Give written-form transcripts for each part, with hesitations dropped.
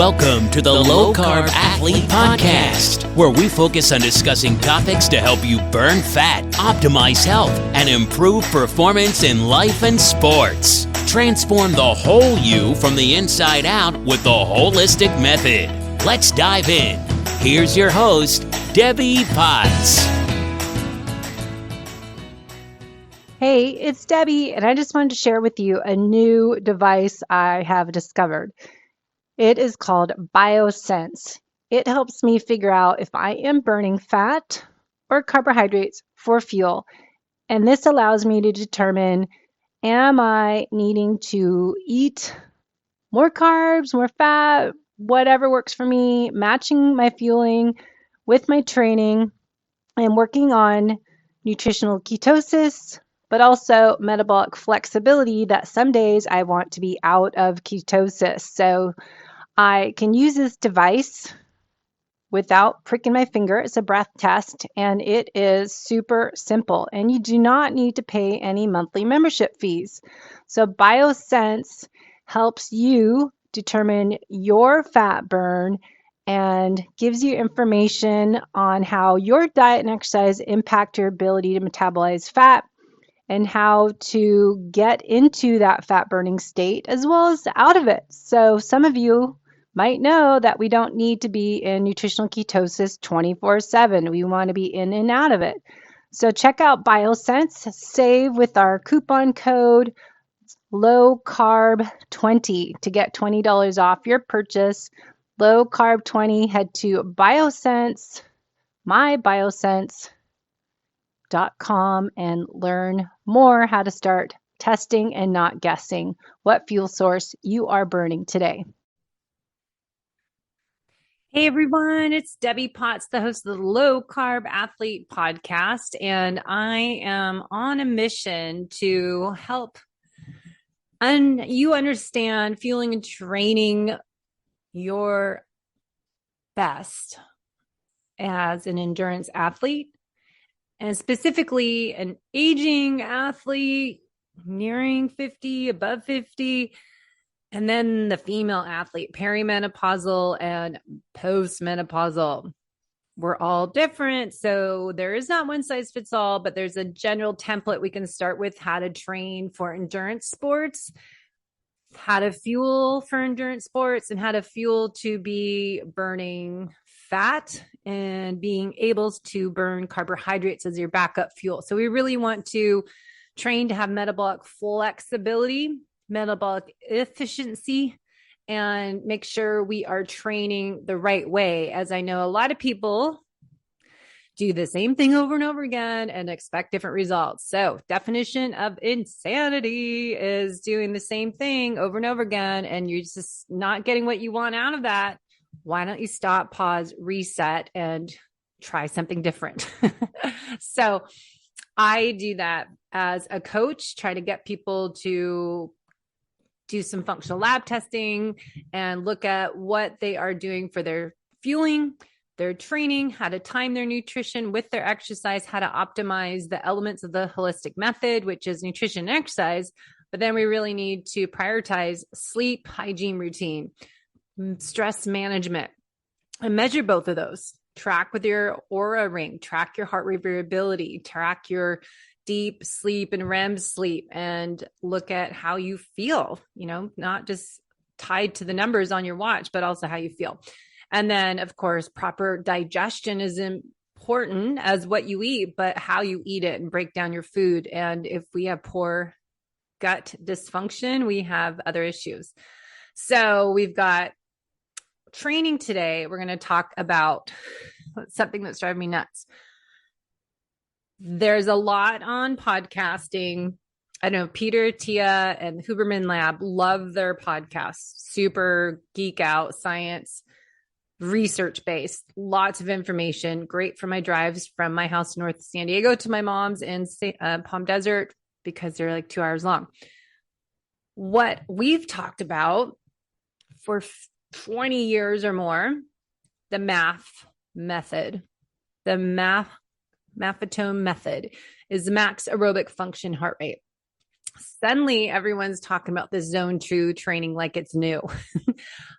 Welcome to the Low Carb Athlete Podcast, where we focus on discussing topics to help you burn fat, optimize health, and improve performance in life and sports. Transform the whole you from the inside out with the holistic method. Let's dive in. Here's your host, Debbie Potts. Hey, it's Debbie, and I just wanted to share with you a new device I have discovered. It is called BioSense. It helps me figure out if I am burning fat or carbohydrates for fuel. And this allows me to determine, am I needing to eat more carbs, more fat, whatever works for me, matching my fueling with my training and working on nutritional ketosis, but also metabolic flexibility that some days I want to be out of ketosis. So I can use this device without pricking my finger. It's a breath test, and it is super simple. And you do not need to pay any monthly membership fees. So BioSense helps you determine your fat burn and gives you information on how your diet and exercise impact your ability to metabolize fat and how to get into that fat burning state as well as out of it. So some of you might know that we don't need to be in nutritional ketosis 24/7. We want to be in and out of it. So check out BioSense, save with our coupon code LOWCARB20 to get $20 off your purchase. LOWCARB20, head to BioSense, myBiosense.com and learn more how to start testing and not guessing what fuel source you are burning today. Hey everyone, it's Debbie Potts, the host of the Low Carb Athlete Podcast, and I am on a mission to help you understand fueling and training your best as an endurance athlete, and specifically an aging athlete, nearing 50, above 50, and then the female athlete, perimenopausal and postmenopausal. We're all different, so there is not one size fits all, but there's a general template we can start with: how to train for endurance sports, how to fuel for endurance sports, and how to fuel to be burning fat and being able to burn carbohydrates as your backup fuel. So we really want to train to have metabolic flexibility, metabolic efficiency, and make sure we are training the right way. As I know, a lot of people do the same thing over and over again and expect different results. So definition of insanity is doing the same thing over and over again, and you're just not getting what you want out of that. Why don't you stop, pause, reset, and try something different? So I do that as a coach, try to get people to do some functional lab testing and look at what they are doing for their fueling, their training, how to time their nutrition with their exercise, how to optimize the elements of the holistic method, which is nutrition and exercise. But then we really need to prioritize sleep, hygiene routine, stress management, and measure both of those. Track with your Aura ring, track your heart rate variability, track your deep sleep and REM sleep, and look at how you feel, not just tied to the numbers on your watch, but also how you feel. And then, of course, proper digestion is important as what you eat, but how you eat it and break down your food. And if we have poor gut dysfunction, we have other issues. So we've got training today. We're going to talk about something that's driving me nuts. There's a lot on podcasting. I know Peter, Tia, and Huberman Lab love their podcasts. Super geek out, science, research-based, lots of information. Great for my drives from my house in North San Diego to my mom's in Palm Desert, because they're like 2 hours long. What we've talked about for 20 years or more, the MAF method, the MAFatone method, is max aerobic function heart rate. Suddenly everyone's talking about this zone 2 training like it's new.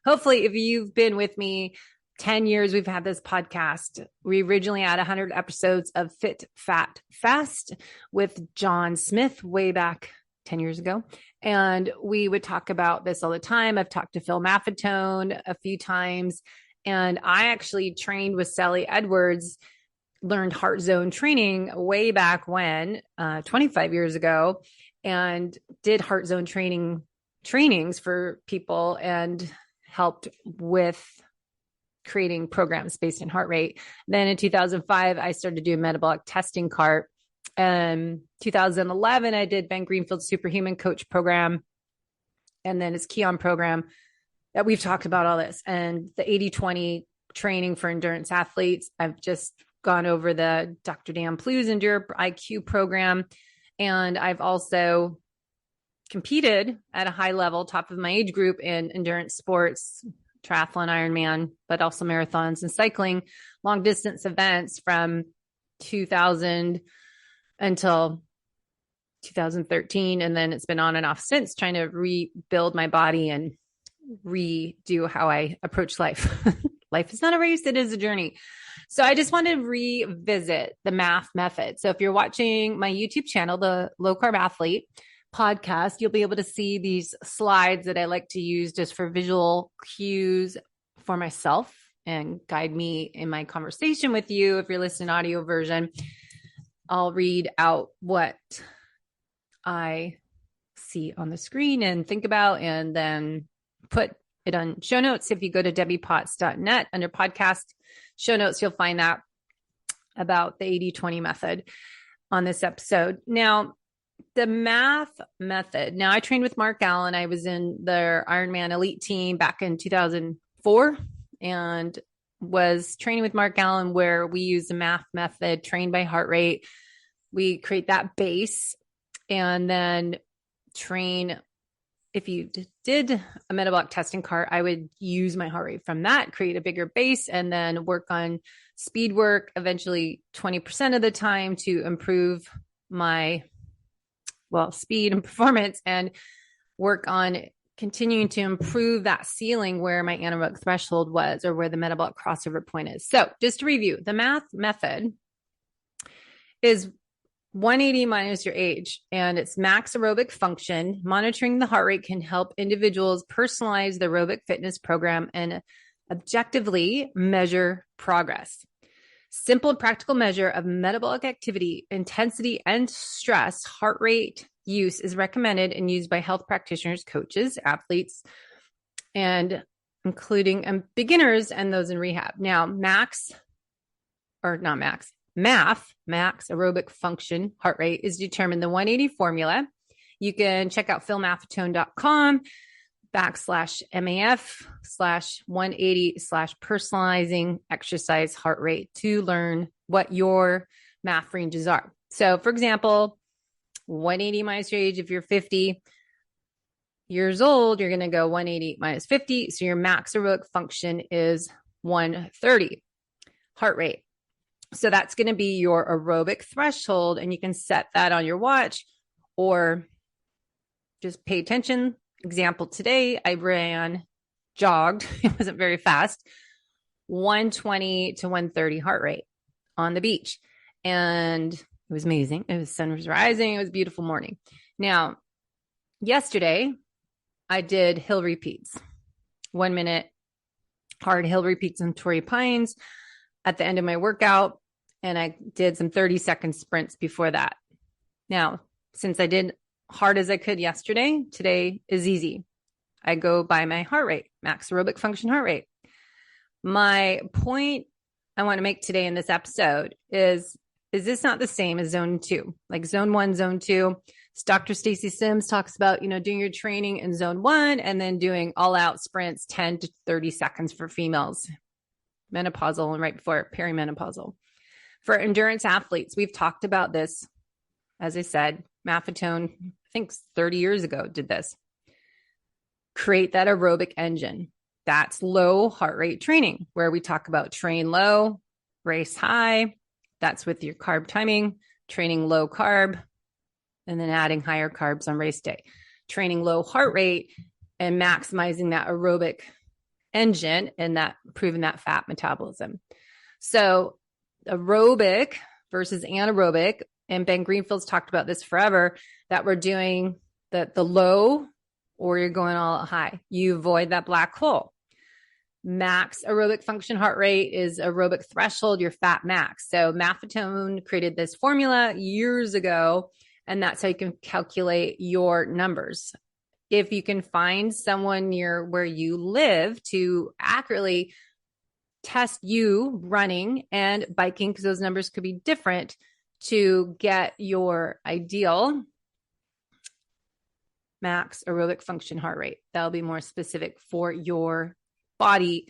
hopefully if you've been with me 10 years, we've had this podcast. We originally had 100 episodes of Fit, Fat, Fast with John Smith way back 10 years ago. And we would talk about this all the time. I've talked to Phil Maffetone a few times. And I actually trained with Sally Edwards, learned heart zone training way back when, 25 years ago, and did heart zone trainings for people and helped with creating programs based in heart rate. Then in 2005, I started doing metabolic testing cart. 2011, I did Ben Greenfield's Superhuman Coach program, and then his Keon program that we've talked about all this, and the 80-20 training for endurance athletes. I've just gone over the Dr. Dan Plu's Endure IQ program, and I've also competed at a high level, top of my age group in endurance sports, triathlon, Ironman, but also marathons and cycling, long distance events from 2000 until 2013. And then it's been on and off since, trying to rebuild my body and redo how I approach life. Life is not a race, it is a journey. So I just want to revisit the MAF method. So if you're watching my YouTube channel, the Low Carb Athlete podcast, you'll be able to see these slides that I like to use just for visual cues for myself and guide me in my conversation with you. If you're listening audio version, I'll read out what I see on the screen and think about, and then put it on show notes. If you go to debbiepotts.net under podcast show notes, you'll find that about the 80-20 method on this episode. Now, the MAF method. Now, I trained with Mark Allen. I was in their Ironman elite team back in 2004 and was training with Mark Allen, where we use the MAF method, trained by heart rate. We create that base and then train. If you did a metabolic testing cart, I would use my heart rate from that, create a bigger base, and then work on speed work, eventually 20% of the time, to improve my speed and performance, and work on continuing to improve that ceiling where my anaerobic threshold was, or where the metabolic crossover point is. So just to review, the MAF method is 180 minus your age, and it's max aerobic function. Monitoring the heart rate can help individuals personalize their aerobic fitness program and objectively measure progress. Simple and practical measure of metabolic activity, intensity, and stress. Heart rate use is recommended and used by health practitioners, coaches, athletes, and including beginners and those in rehab. Now, MAF, max aerobic function heart rate, is determined the 180 formula. You can check out philmaffetone.com/MAF/180/personalizing exercise heart rate to learn what your MAF ranges are. So for example, 180 minus your age. If you're 50 years old, you're going to go 180 minus 50. So your max aerobic function is 130 heart rate. So that's going to be your aerobic threshold, and you can set that on your watch or just pay attention. Example, today I jogged, it wasn't very fast, 120 to 130 heart rate on the beach. And it was amazing. It was sun was rising. It was a beautiful morning. Now, yesterday I did hill repeats, 1 minute hard hill repeats on Torrey Pines at the end of my workout. And I did some 30-second sprints before that. Now, since I did hard as I could yesterday, today is easy. I go by my heart rate, max aerobic function heart rate. My point I want to make today in this episode is this not the same as zone 2? Like zone 1, zone 2. Dr. Stacy Sims talks about, doing your training in zone 1 and then doing all out sprints, 10 to 30 seconds for females, menopausal and right before perimenopausal. For endurance athletes, we've talked about this. As I said, Maffetone, I think 30 years ago, did this. Create that aerobic engine. That's low heart rate training, where we talk about train low, race high. That's with your carb timing, training low carb, and then adding higher carbs on race day. Training low heart rate and maximizing that aerobic engine in that improving that fat metabolism. So aerobic versus anaerobic, and Ben Greenfield's talked about this forever, that we're doing the low or you're going all high. You avoid that black hole. Max aerobic function heart rate is aerobic threshold, your fat max. So Maffetone created this formula years ago, and that's how you can calculate your numbers. If you can find someone near where you live to accurately test you running and biking, because those numbers could be different, to get your ideal max aerobic function heart rate. That'll be more specific for your body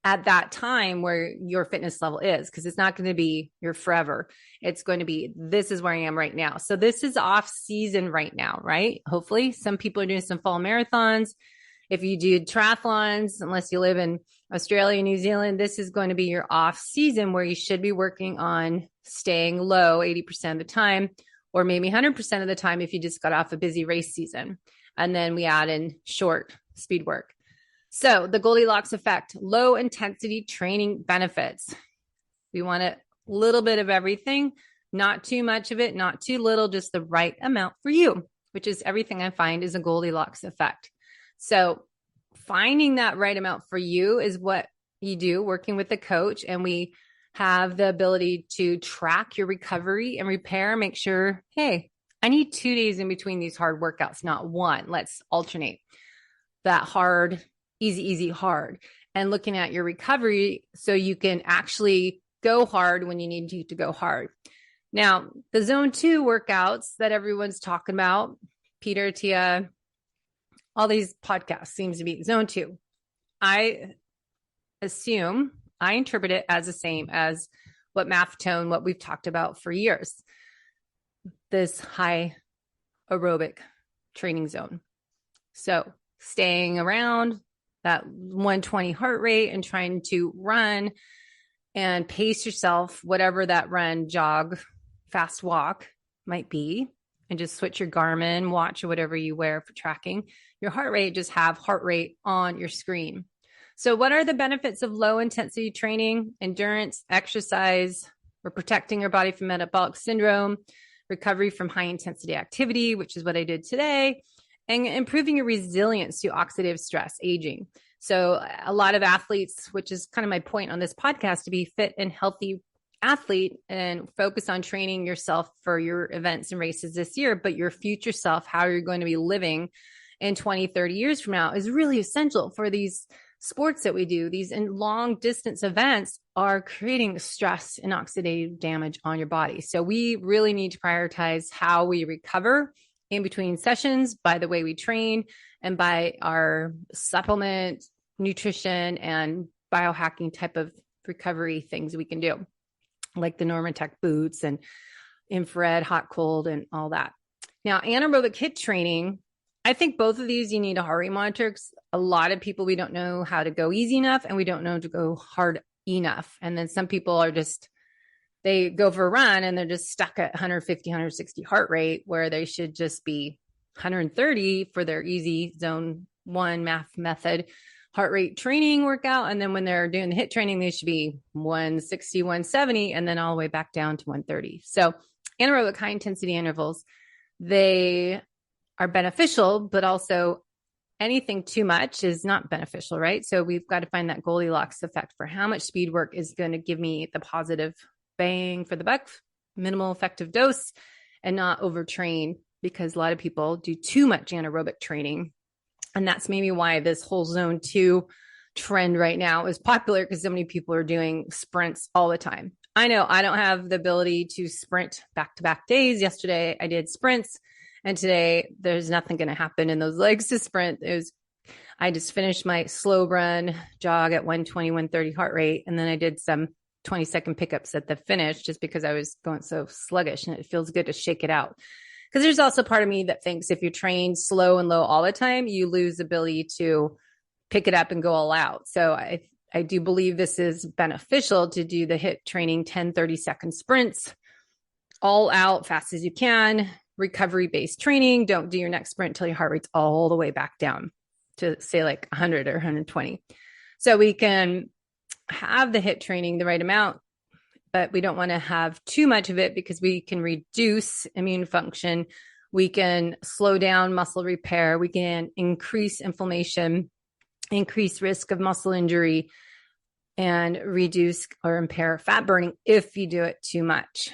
at that time where your fitness level is, because it's not going to be your forever. It's going to be, this is where I am right now. So this is off season right now, right? Hopefully some people are doing some fall marathons. If you do triathlons, unless you live in Australia, New Zealand, this is going to be your off season where you should be working on staying low 80% of the time, or maybe 100% of the time if you just got off a busy race season. And then we add in short speed work. So the Goldilocks effect, low intensity training benefits. We want a little bit of everything, not too much of it, not too little, just the right amount for you, which is everything I find is a Goldilocks effect. So finding that right amount for you is what you do working with a coach. And we have the ability to track your recovery and repair, make sure, hey, I need 2 days in between these hard workouts, not one. Let's alternate that hard, easy, hard, and looking at your recovery so you can actually go hard when you need to go hard. Now, the zone 2 workouts that everyone's talking about, Peter, Tia, all these podcasts seems to be zone 2. I interpret it as the same as what Maffetone, what we've talked about for years, this high aerobic training zone. So staying around that 120 heart rate and trying to run and pace yourself, whatever that run, jog, fast walk might be, and just switch your Garmin watch or whatever you wear for tracking your heart rate, just have heart rate on your screen. So what are the benefits of low intensity training, endurance, exercise? We're protecting your body from metabolic syndrome, recovery from high intensity activity, which is what I did today, and improving your resilience to oxidative stress, aging. So a lot of athletes, which is kind of my point on this podcast, to be fit and healthy athlete and focus on training yourself for your events and races this year, but your future self, how you're going to be living in 20, 30 years from now, is really essential for these sports that we do. These long distance events are creating stress and oxidative damage on your body. So we really need to prioritize how we recover in between sessions by the way we train and by our supplement, nutrition, and biohacking type of recovery things we can do, like the Normatec boots and infrared, hot, cold, and all that. Now, anaerobic HIIT training, I think both of these, you need a heart rate monitor, because a lot of people, we don't know how to go easy enough and we don't know to go hard enough. And then some people are just, they go for a run and they're just stuck at 150, 160 heart rate, where they should just be 130 for their easy zone 1 MAF method heart rate training workout. And then when they're doing the HIIT training, they should be 160, 170, and then all the way back down to 130. So anaerobic high intensity intervals, they are beneficial, but also anything too much is not beneficial, right? So we've got to find that Goldilocks effect for how much speed work is going to give me the positive bang for the buck, minimal effective dose, and not overtrain, because a lot of people do too much anaerobic training. And that's maybe why this whole zone 2 trend right now is popular, because so many people are doing sprints all the time. I know I don't have the ability to sprint back-to-back days. Yesterday I did sprints, and today there's nothing going to happen in those legs to sprint. I just finished my slow run jog at 120, 130 heart rate. And then I did some 20-second pickups at the finish, just because I was going so sluggish, and it feels good to shake it out. Because there's also part of me that thinks if you train slow and low all the time, you lose the ability to pick it up and go all out. So I do believe this is beneficial to do the HIIT training, 10, 30-second sprints, all out, fast as you can, recovery-based training. Don't do your next sprint until your heart rate's all the way back down to, say, like 100 or 120. So we can have the HIIT training the right amount, but we don't want to have too much of it because we can reduce immune function. We can slow down muscle repair. We can increase inflammation, increase risk of muscle injury, and reduce or impair fat burning if you do it too much.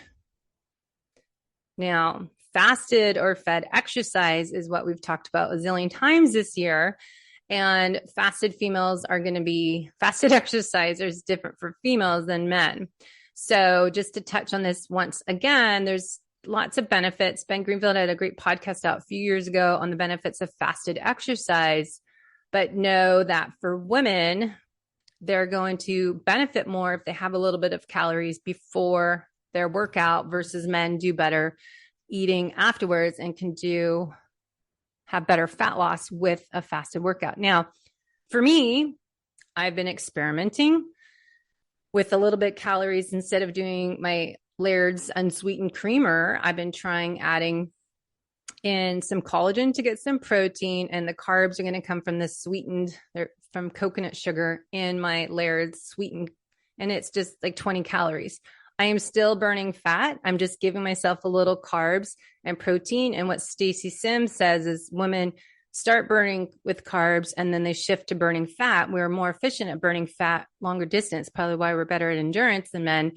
Now, fasted or fed exercise is what we've talked about a zillion times this year. And fasted exercise is different for females than men. So just to touch on this once again, there's lots of benefits. Ben Greenfield had a great podcast out a few years ago on the benefits of fasted exercise, but know that for women, they're going to benefit more if they have a little bit of calories before their workout versus men do better eating afterwards and can have better fat loss with a fasted workout. Now, for me, I've been experimenting with a little bit calories. Instead of doing my Laird's unsweetened creamer, I've been trying adding in some collagen to get some protein, and the carbs are going to come from from coconut sugar in my Laird's sweetened, and it's just like 20 calories. I am still burning fat. I'm just giving myself a little carbs and protein. And what Stacy Sims says is women start burning with carbs and then they shift to burning fat. We're more efficient at burning fat longer distance, probably why we're better at endurance than men.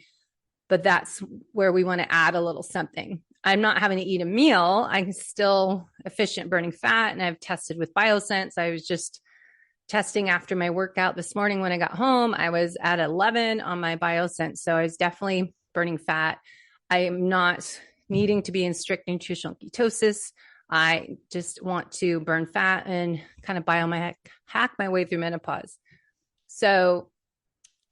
But that's where we want to add a little something. I'm not having to eat a meal. I'm still efficient burning fat. And I've tested with Biosense. I was just testing after my workout this morning. When I got home, I was at 11 on my Biosense. So I was definitely burning fat. I am not needing to be in strict nutritional ketosis. I just want to burn fat and kind of hack my way through menopause. So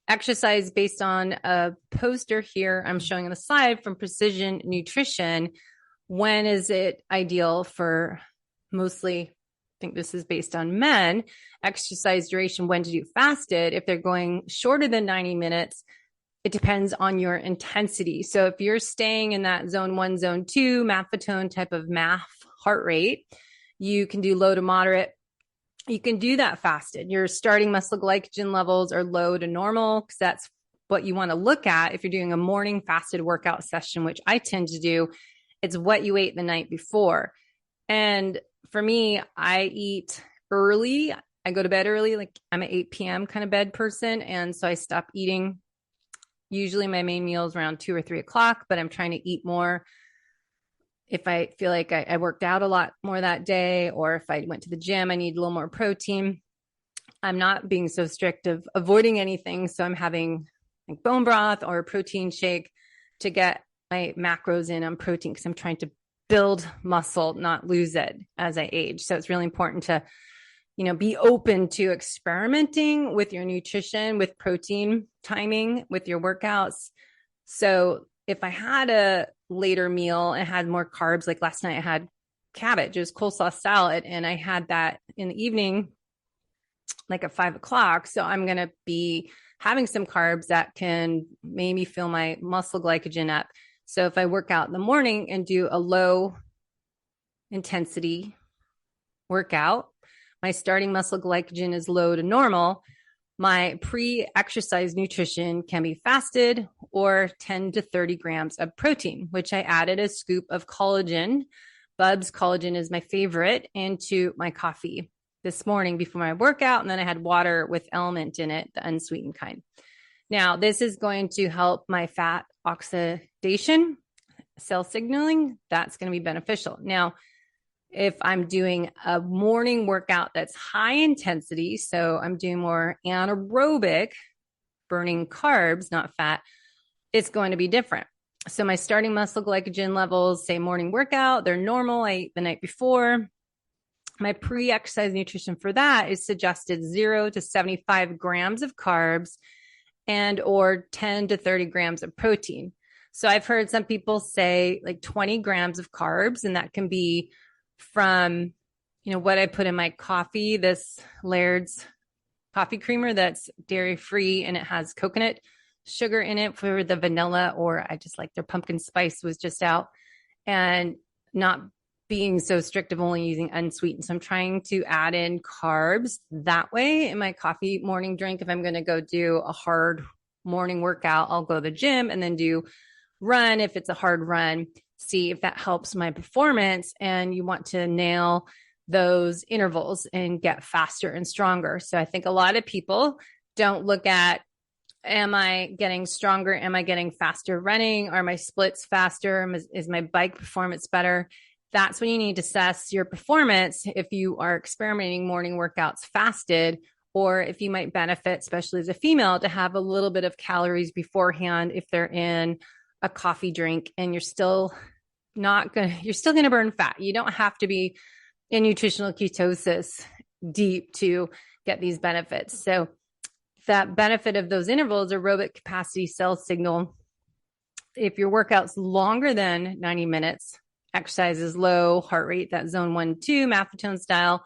exercise based on a poster here I'm showing on the slide from Precision Nutrition. When is it ideal for mostly, I think this is based on men, exercise duration, when to do fasted? If they're going shorter than 90 minutes, it depends on your intensity. So if you're staying in that zone 1, zone 2, maffetone type of MAF heart rate, you can do low to moderate. You can do that fasted. Your starting muscle glycogen levels are low to normal because that's what you want to look at if you're doing a morning fasted workout session, which I tend to do. It's what you ate the night before. And for me, I eat early. I go to bed early. Like I'm an 8 p.m. kind of bed person. And so I stop eating. Usually my main meal is around 2 or 3 o'clock, but I'm trying to eat more if I feel like I worked out a lot more that day, or if I went to the gym, I need a little more protein. I'm not being so strict of avoiding anything. So I'm having like bone broth or a protein shake to get my macros in on protein because I'm trying to build muscle, not lose it as I age. So it's really important to, be open to experimenting with your nutrition, with protein timing, with your workouts. So if I had a later meal and had more carbs, like last night I had cabbage, it was coleslaw salad, and I had that in the evening, like at 5 o'clock. So I'm going to be having some carbs that can maybe fill my muscle glycogen up. So if I work out in the morning and do a low intensity workout, my starting muscle glycogen is low to normal. My pre-exercise nutrition can be fasted or 10 to 30 grams of protein, which I added a scoop of collagen. Bub's collagen is my favorite, into my coffee this morning before my workout. And then I had water with element in it, the unsweetened kind. Now, this is going to help my fat oxidation, cell signaling. That's going to be beneficial. Now, if I'm doing a morning workout that's high intensity, so I'm doing more anaerobic, burning carbs, not fat, it's going to be different. So my starting muscle glycogen levels, say morning workout, they're normal. I ate the night before. My pre-exercise nutrition for that is suggested 0 to 75 grams of carbs and or 10 to 30 grams of protein. So I've heard some people say like 20 grams of carbs, and that can be from, what I put in my coffee, this Laird's coffee creamer that's dairy free, and it has coconut sugar in it for the vanilla, or I just like their pumpkin spice was just out, and not being so strict of only using unsweetened. So I'm trying to add in carbs that way in my coffee morning drink. If I'm going to go do a hard morning workout, I'll go to the gym and then do run. If it's a hard run, see if that helps my performance. And you want to nail those intervals and get faster and stronger. So I think a lot of people don't look at, am I getting stronger? Am I getting faster running? Are my splits faster? Is my bike performance better? That's when you need to assess your performance if you are experimenting morning workouts fasted, or if you might benefit, especially as a female, to have a little bit of calories beforehand if they're in a coffee drink and you're still going to burn fat. You don't have to be in nutritional ketosis deep to get these benefits. So that benefit of those intervals, aerobic capacity cell signal, if your workout's longer than 90 minutes, exercise is low, heart rate, that zone 1-2, methyltone style,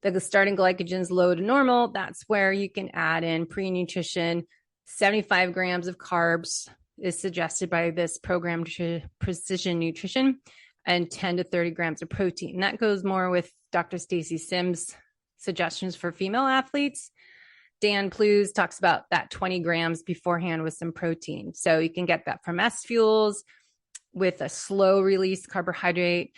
the starting glycogen is low to normal, that's where you can add in pre-nutrition. 75 grams of carbs is suggested by this program, Precision Nutrition, and 10 to 30 grams of protein. And that goes more with Dr. Stacy Sims' suggestions for female athletes. Dan Plews talks about that 20 grams beforehand with some protein. So you can get that from S Fuels with a slow release carbohydrate.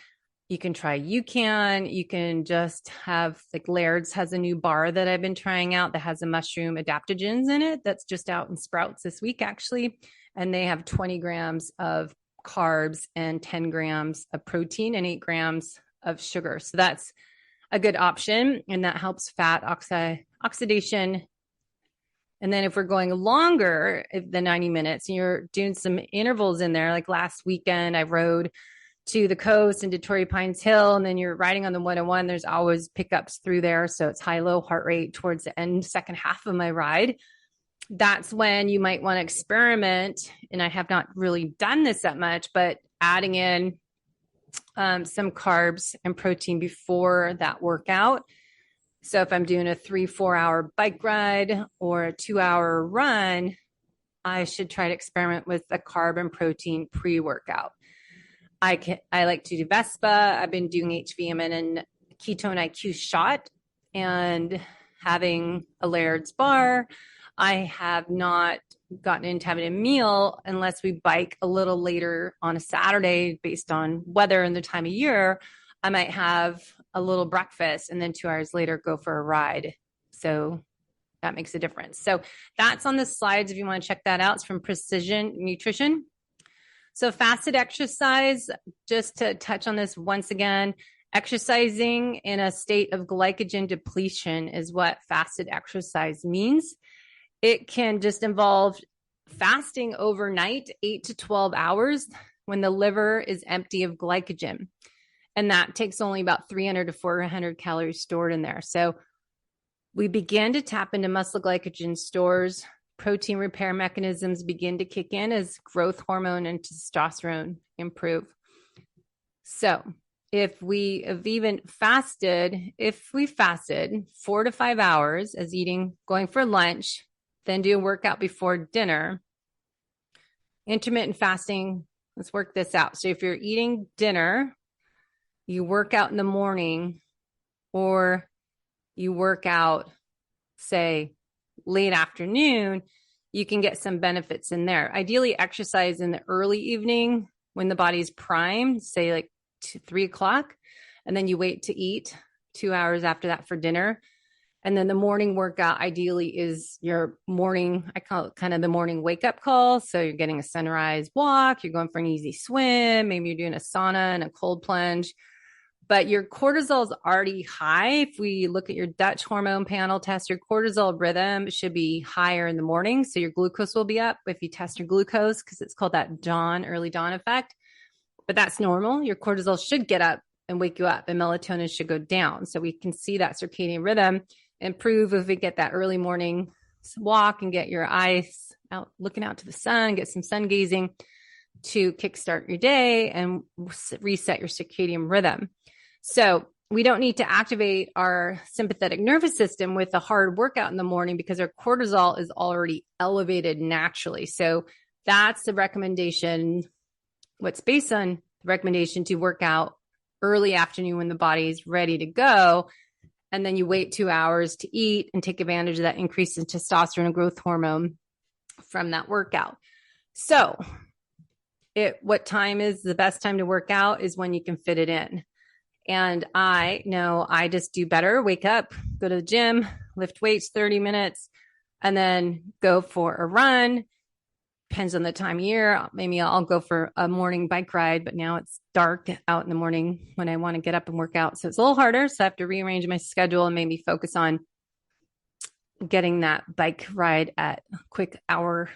You can try UCAN. You can just have, like, Laird's has a new bar that I've been trying out that has a mushroom adaptogens in it. That's just out in Sprouts this week, actually. And they have 20 grams of carbs and 10 grams of protein and 8 grams of sugar. So that's a good option. And that helps fat oxidation. And then if we're going longer than 90 minutes, and you're doing some intervals in there, like last weekend, I rode to the coast into Torrey Pines Hill, and then you're riding on the 101. There's always pickups through there. So it's high-low heart rate towards the end, second half of my ride. That's when you might want to experiment. And I have not really done this that much, but adding in some carbs and protein before that workout. So if I'm doing a 3-4 hour bike ride or a 2-hour run, I should try to experiment with a carb and protein pre-workout. I like to do Vespa. I've been doing HVMN and Ketone IQ shot and having a Laird's bar. I have not gotten into having a meal unless we bike a little later on a Saturday based on weather and the time of year. I might have a little breakfast and then 2 hours later go for a ride. So that makes a difference. So that's on the slides if you want to check that out. It's from Precision Nutrition. So fasted exercise, just to touch on this once again, exercising in a state of glycogen depletion is what fasted exercise means. It can just involve fasting overnight, 8 to 12 hours, when the liver is empty of glycogen. And that takes only about 300 to 400 calories stored in there. So we begin to tap into muscle glycogen stores. Protein repair mechanisms begin to kick in as growth hormone and testosterone improve. So if we fasted 4 to 5 hours as eating, going for lunch, then do a workout before dinner, intermittent fasting, let's work this out. So if you're eating dinner, you work out in the morning, or you work out, say, late afternoon, you can get some benefits in there. Ideally, exercise in the early evening when the body's primed, say like 3 o'clock, and then you wait to eat 2 hours after that for dinner. And then the morning workout ideally is your morning, I call it kind of the morning wake up call. So you're getting a sunrise walk, you're going for an easy swim, maybe you're doing a sauna and a cold plunge. But your cortisol is already high. If we look at your Dutch hormone panel test, your cortisol rhythm should be higher in the morning. So your glucose will be up if you test your glucose, because it's called that early dawn effect. But that's normal. Your cortisol should get up and wake you up, and melatonin should go down. So we can see that circadian rhythm improve if we get that early morning walk and get your eyes out, looking out to the sun, get some sun gazing to kickstart your day and reset your circadian rhythm. So we don't need to activate our sympathetic nervous system with a hard workout in the morning because our cortisol is already elevated naturally. So that's the recommendation. What's based on the recommendation to work out early afternoon when the body is ready to go. And then you wait 2 hours to eat and take advantage of that increase in testosterone and growth hormone from that workout. So what time is the best time to work out is when you can fit it in. And I know I just do better, wake up, go to the gym, lift weights 30 minutes, and then go for a run. Depends on the time of year. Maybe I'll go for a morning bike ride, but now it's dark out in the morning when I want to get up and work out. So it's a little harder. So I have to rearrange my schedule and maybe focus on getting that bike ride at a quick hour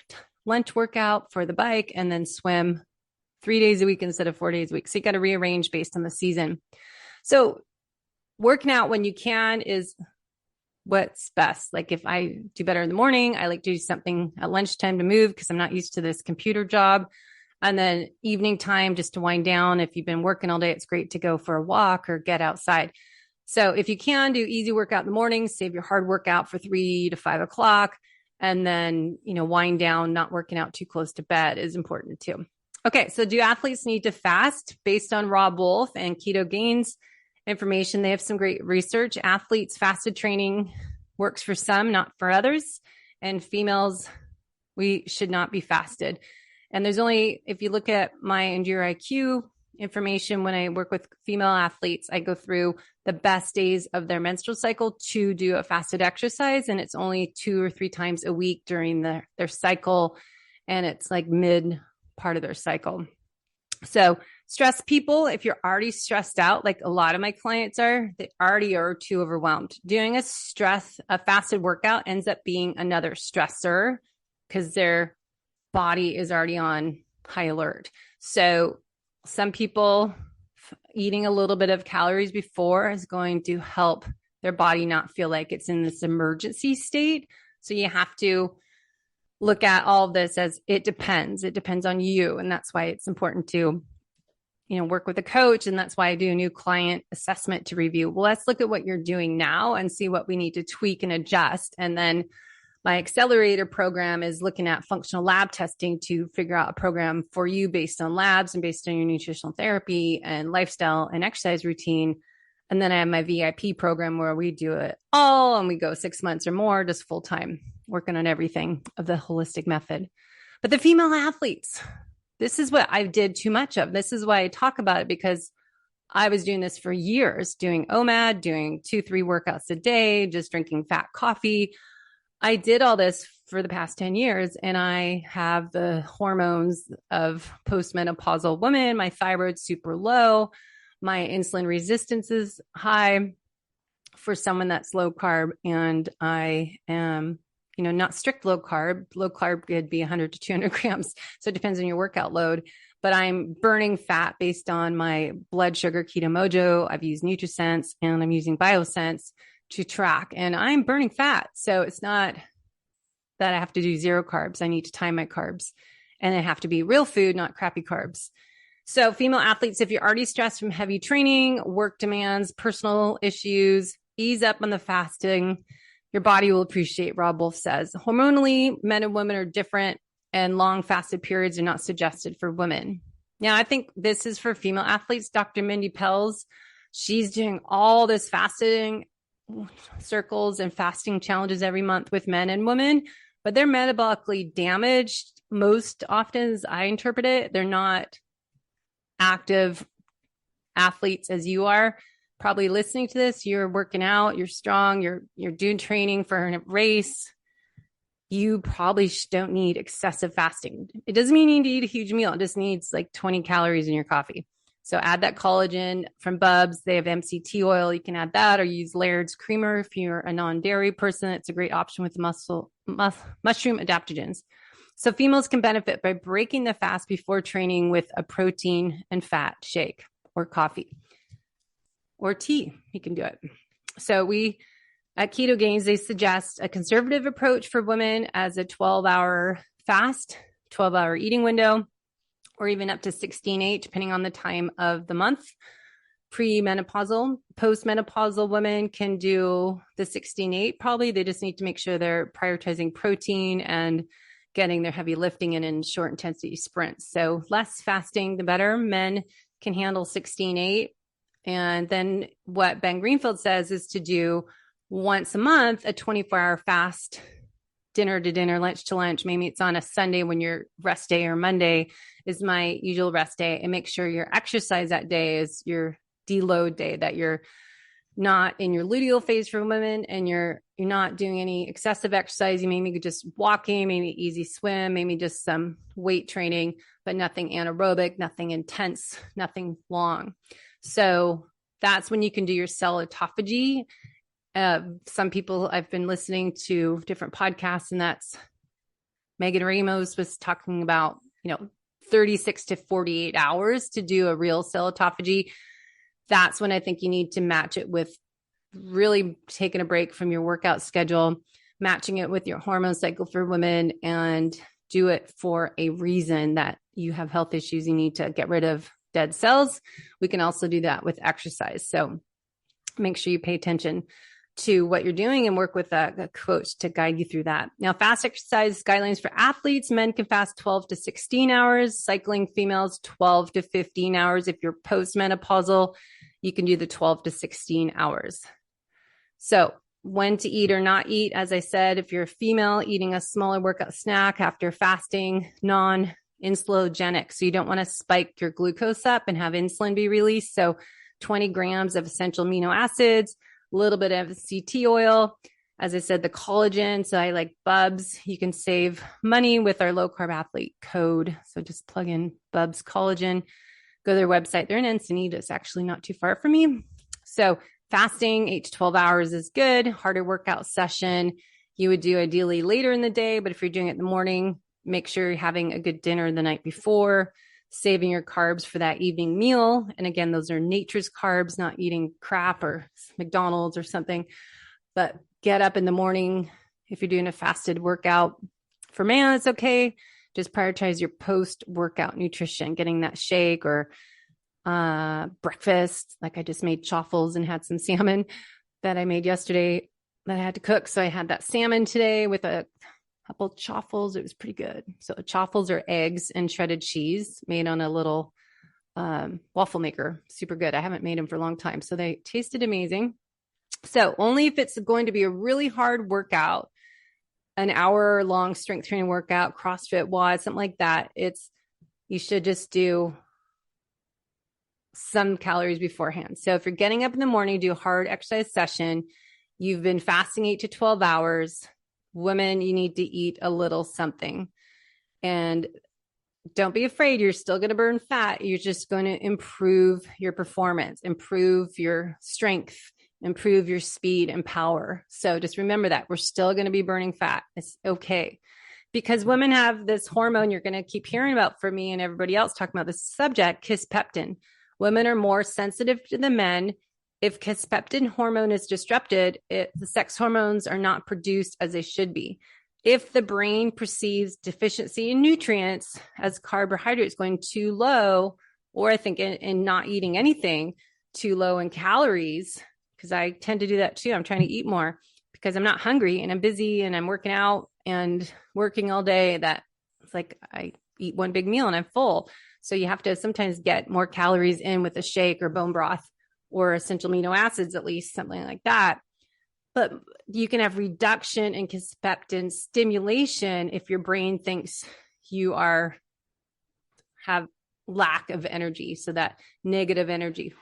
lunch workout for the bike, and then swim 3 days a week instead of 4 days a week. So you got to rearrange based on the season. So working out when you can is what's best. Like if I do better in the morning, I like to do something at lunchtime to move because I'm not used to this computer job. And then evening time just to wind down. If you've been working all day, it's great to go for a walk or get outside. So if you can do easy workout in the morning, save your hard workout for 3 to 5 o'clock. And then, wind down, not working out too close to bed is important too. Okay. So do athletes need to fast? Based on Rob Wolf and Keto Gains information, they have some great research. Athletes fasted training works for some, not for others. And females, we should not be fasted. And there's only, if you look at my Endure IQ information, when I work with female athletes, I go through the best days of their menstrual cycle to do a fasted exercise. And it's only 2 or 3 times a week during their cycle. And it's like mid part of their cycle. So stress people, if you're already stressed out, like a lot of my clients are, they already are too overwhelmed. Doing a fasted workout ends up being another stressor because their body is already on high alert. So some people eating a little bit of calories before is going to help their body not feel like it's in this emergency state. So you have to look at all of this as it depends. It depends on you. And that's why it's important to, work with a coach. And that's why I do a new client assessment to review. Well, let's look at what you're doing now and see what we need to tweak and adjust. And then my accelerator program is looking at functional lab testing to figure out a program for you based on labs and based on your nutritional therapy and lifestyle and exercise routine. And then I have my VIP program where we do it all and we go 6 months or more, just full time, working on everything of the holistic method. But the female athletes, this is what I did too much of. This is why I talk about it, because I was doing this for years, doing OMAD, doing 2-3 workouts a day, just drinking fat coffee. I did all this for the past 10 years, and I have the hormones of postmenopausal women. My thyroid's super low. My insulin resistance is high for someone that's low carb. And I am, not strict low carb. Low carb could be 100 to 200 grams. So it depends on your workout load. But I'm burning fat based on my blood sugar Keto Mojo. I've used NutriSense and I'm using BioSense to track, and I'm burning fat. So it's not that I have to do 0 carbs. I need to time my carbs, and they have to be real food, not crappy carbs. So female athletes, if you're already stressed from heavy training, work demands, personal issues, ease up on the fasting. Your body will appreciate, Rob Wolf says. Hormonally, men and women are different, and long fasted periods are not suggested for women. Now, I think this is for female athletes. Dr. Mindy Pelz, she's doing all this fasting circles and fasting challenges every month with men and women, but they're metabolically damaged. Most often, as I interpret it, they're not active athletes as you are. Probably listening to this, you're working out, you're strong, you're doing training for a race. You probably don't need excessive fasting. It doesn't mean you need to eat a huge meal. It just needs like 20 calories in your coffee. So add that collagen from Bubs. They have MCT oil. You can add that, or use Laird's creamer if you're a non-dairy person. It's a great option with mushroom adaptogens. So females can benefit by breaking the fast before training with a protein and fat shake or coffee or tea. You can do it. So we at Keto Gains, they suggest a conservative approach for women as a 12-hour fast, 12-hour eating window, or even up to 16-8, depending on the time of the month. Premenopausal, postmenopausal women can do the 16-8 probably. They just need to make sure they're prioritizing protein and getting their heavy lifting in short intensity sprints. So less fasting, the better. Men can handle 16-8. And then what Ben Greenfield says is to do once a month, a 24-hour fast, dinner to dinner, lunch to lunch. Maybe it's on a Sunday when your rest day, or Monday is my usual rest day. And make sure your exercise that day is your deload day, that you're not in your luteal phase for women, and you're not doing any excessive exercise. You maybe just walking, maybe easy swim, maybe just some weight training, but nothing anaerobic, nothing intense, nothing long. So that's when you can do your cell autophagy. Some people, I've been listening to different podcasts, and that's Megan Ramos was talking about, 36 to 48 hours to do a real cell autophagy. That's when I think you need to match it with really taking a break from your workout schedule, matching it with your hormone cycle for women, and do it for a reason that you have health issues. You need to get rid of dead cells. We can also do that with exercise. So make sure you pay attention to what you're doing and work with a coach to guide you through that. Now, fast exercise guidelines for athletes: men can fast 12 to 16 hours, cycling females 12 to 15 hours. If you're postmenopausal, you can do the 12 to 16 hours. So when to eat or not eat, as I said, if you're a female, eating a smaller workout snack after fasting, non-insulinogenic. So you don't want to spike your glucose up and have insulin be released. So 20 grams of essential amino acids, a little bit of CT oil. As I said, the collagen. So I like Bubs. You can save money with our low carb athlete code. So just plug in Bubs collagen, go to their website. They're in Encinitas. It's actually not too far from me. So fasting 8 to 12 hours is good. Harder workout session you would do ideally later in the day. But if you're doing it in the morning, make sure you're having a good dinner the night before, saving your carbs for that evening meal. And again, those are nature's carbs, not eating crap or McDonald's or something. But get up in the morning. If you're doing a fasted workout, for man, it's okay. Just prioritize your post-workout nutrition, getting that shake or breakfast. Like I just made chaffles and had some salmon that I made yesterday that I had to cook. So I had that salmon today with a couple chaffles. It was pretty good. So chaffles are eggs and shredded cheese made on a little waffle maker. Super good. I haven't made them for a long time. So they tasted amazing. So only if it's going to be a really hard workout, an hour long strength training workout, CrossFit, WOD, something like that, you should just do some calories beforehand. So if you're getting up in the morning, do a hard exercise session, you've been fasting 8 to 12 hours, women, you need to eat a little something. And don't be afraid. You're still going to burn fat. You're just going to improve your performance, improve your strength, improve your speed and power. So just remember that we're still going to be burning fat. It's okay. Because women have this hormone you're going to keep hearing about from me and everybody else talking about this subject, kisspeptin. Women are more sensitive to the men. If kisspeptin hormone is disrupted, the sex hormones are not produced as they should be. If the brain perceives deficiency in nutrients as carbohydrates going too low, or I think in not eating anything, too low in calories, because I tend to do that too. I'm trying to eat more because I'm not hungry and I'm busy and I'm working out and working all day. That it's like I eat one big meal and I'm full. So you have to sometimes get more calories in with a shake or bone broth or essential amino acids, at least something like that. But you can have reduction in kisspeptin stimulation if your brain thinks you have lack of energy. So that negative energy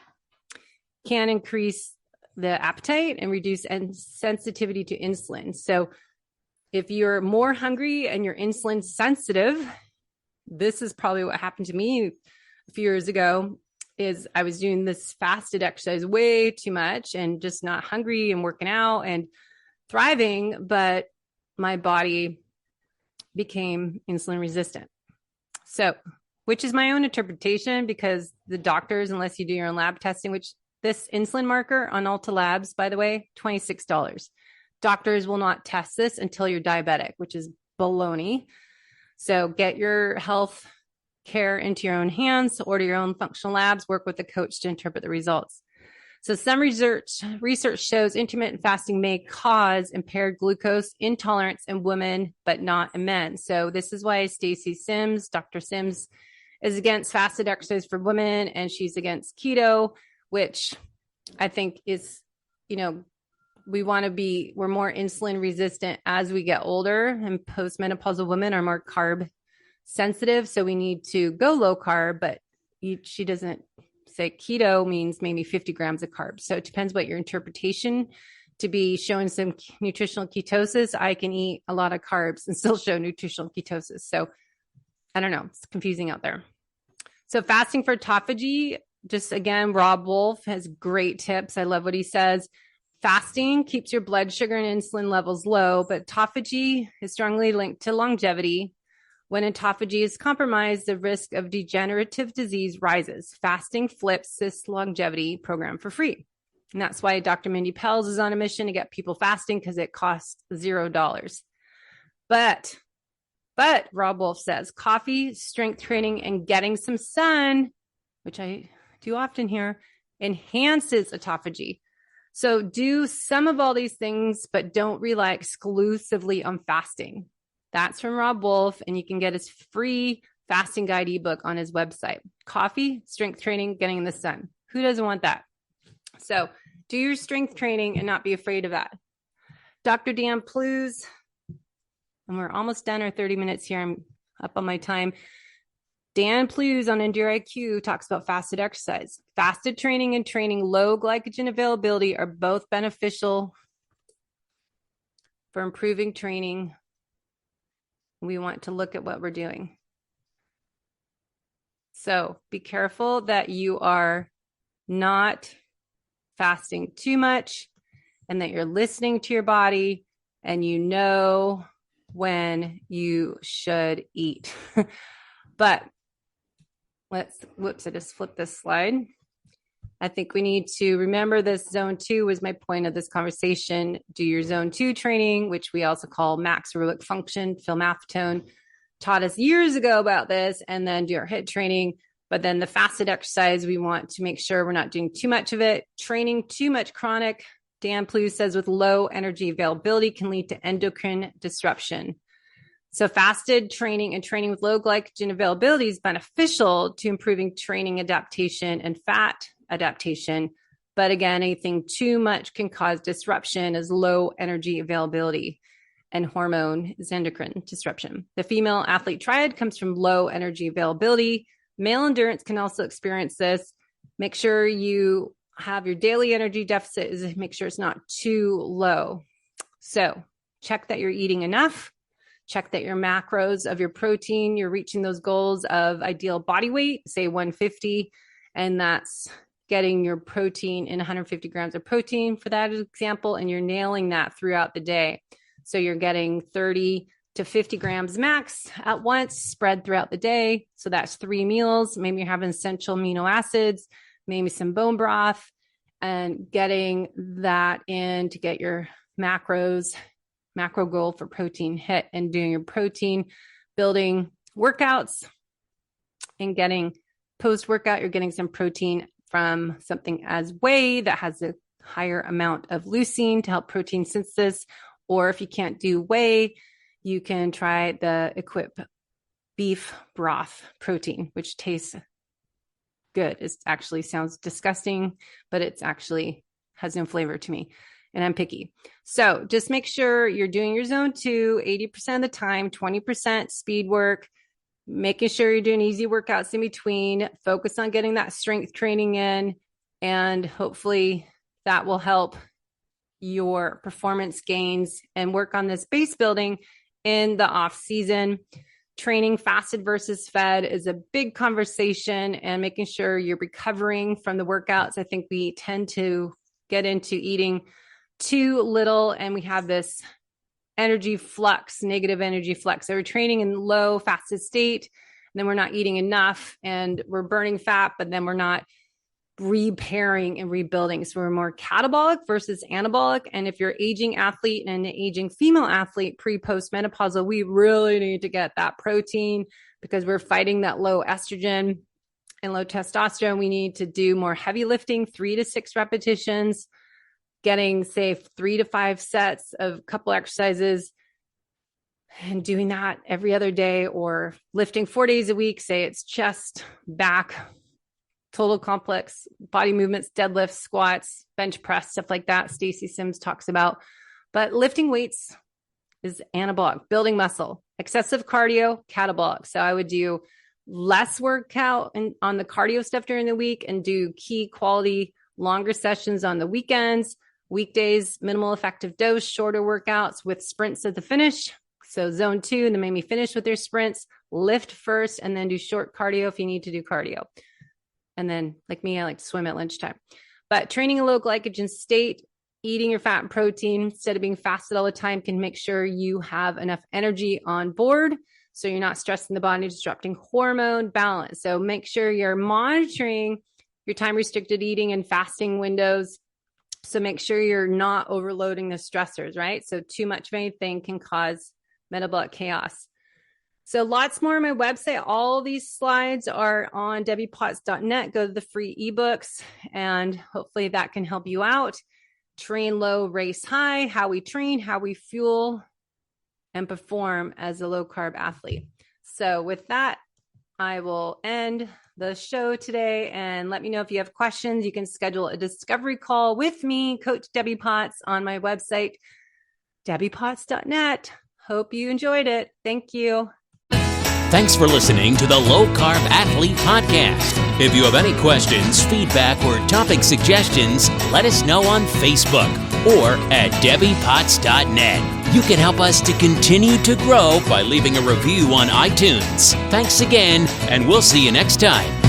can increase the appetite and reduce sensitivity to insulin. So if you're more hungry and you're insulin sensitive, this is probably what happened to me a few years ago. Is I was doing this fasted exercise way too much and just not hungry and working out and thriving, but my body became insulin resistant. So, which is my own interpretation, because the doctors, unless you do your own lab testing, which this insulin marker on Ulta Labs, by the way, $26. Doctors will not test this until you're diabetic, which is baloney. So get your health care into your own hands, order your own functional labs, work with a coach to interpret the results. So some research shows intermittent fasting may cause impaired glucose intolerance in women, but not in men. So this is why Dr. Sims is against fasted exercise for women, and she's against keto. which I think is, we're more insulin resistant as we get older, and postmenopausal women are more carb sensitive. So we need to go low carb, but she doesn't say keto means maybe 50 grams of carbs. So it depends what your interpretation to be showing some nutritional ketosis. I can eat a lot of carbs and still show nutritional ketosis. So I don't know. It's confusing out there. So fasting for autophagy, just again, Rob Wolf has great tips. I love what he says. Fasting keeps your blood sugar and insulin levels low, but autophagy is strongly linked to longevity. When autophagy is compromised, the risk of degenerative disease rises. Fasting flips this longevity program for free. And that's why Dr. Mindy Pelz is on a mission to get people fasting, because it costs $0. But Rob Wolf says coffee, strength training, and getting some sun, which I do often hear, enhances autophagy. So do some of all these things, but don't rely exclusively on fasting. That's from Rob Wolf, and you can get his free fasting guide ebook on his website. Coffee, strength training, getting in the sun. Who doesn't want that? So do your strength training and not be afraid of that. Dr. Dan Plews, and we're almost done our 30 minutes here. I'm up on my time. Dan Plews on Endure IQ talks about fasted exercise. Fasted training and training low glycogen availability are both beneficial for improving training. We want to look at what we're doing. So be careful that you are not fasting too much, and that you're listening to your body and you know when you should eat. But I just flipped this slide. I think we need to remember this zone 2 was my point of this conversation. Do your zone 2 training, which we also call max aerobic function. Phil Maffetone taught us years ago about this, and then do our HIIT training. But then the fasted exercise, we want to make sure we're not doing too much of it. Training too much chronic, Dan Plews says, with low energy availability can lead to endocrine disruption. So fasted training and training with low glycogen availability is beneficial to improving training adaptation and fat adaptation. But again, anything too much can cause disruption as low energy availability, and hormone is endocrine disruption. The female athlete triad comes from low energy availability. Male endurance can also experience this. Make sure you have your daily energy deficit is make sure it's not too low. So check that you're eating enough. Check that your macros of your protein, you're reaching those goals of ideal body weight, say 150, and that's getting your protein in 150 grams of protein for that example, and you're nailing that throughout the day. So you're getting 30 to 50 grams max at once, spread throughout the day. So that's 3 meals. Maybe you're having essential amino acids, maybe some bone broth, and getting that in to get your macro goal for protein hit, and doing your protein building workouts, and getting post-workout, you're getting some protein from something as whey that has a higher amount of leucine to help protein synthesis. Or if you can't do whey, you can try the Equip beef broth protein, which tastes good. It actually sounds disgusting, but it's actually has no flavor to me, and I'm picky. So just make sure you're doing your zone 2, 80% of the time, 20% speed work, making sure you're doing easy workouts in between, focus on getting that strength training in, and hopefully that will help your performance gains, and work on this base building in the off season. Training fasted versus fed is a big conversation, and making sure you're recovering from the workouts. I think we tend to get into eating too little, and we have this energy flux, negative energy flux. So we're training in low fasted state, and then we're not eating enough, and we're burning fat, but then we're not repairing and rebuilding. So we're more catabolic versus anabolic. And if you're aging athlete and an aging female athlete, pre-post menopausal, we really need to get that protein, because we're fighting that low estrogen and low testosterone. We need to do more heavy lifting, 3 to 6 repetitions, getting say 3 to 5 sets of a couple exercises, and doing that every other day, or lifting 4 days a week. Say it's chest, back, total complex body movements, deadlifts, squats, bench press, stuff like that. Stacy Sims talks about. But lifting weights is anabolic, building muscle. Excessive cardio, catabolic. So I would do less workout on the cardio stuff during the week and do key quality longer sessions on the weekends. Weekdays, minimal effective dose, shorter workouts with sprints at the finish. So zone 2, and then maybe finish with their sprints, lift first, and then do short cardio if you need to do cardio. And then like me, I like to swim at lunchtime. But training a low glycogen state, eating your fat and protein instead of being fasted all the time can make sure you have enough energy on board. So you're not stressing the body, disrupting hormone balance. So make sure you're monitoring your time restricted eating and fasting windows. So make sure you're not overloading the stressors, right? So too much of anything can cause metabolic chaos. So lots more on my website. All these slides are on debbiepotts.net. Go to the free ebooks and hopefully that can help you out. Train low, race high, how we train, how we fuel and perform as a low carb athlete. So with that, I will end the show today, and let me know if you have questions. You can schedule a discovery call with me, Coach Debbie Potts, on my website, debbiepotts.net. Hope you enjoyed it. Thank you. Thanks for listening to the Low Carb Athlete Podcast. If you have any questions, feedback, or topic suggestions, let us know on Facebook or at debbiepotts.net. You can help us to continue to grow by leaving a review on iTunes. Thanks again, and we'll see you next time.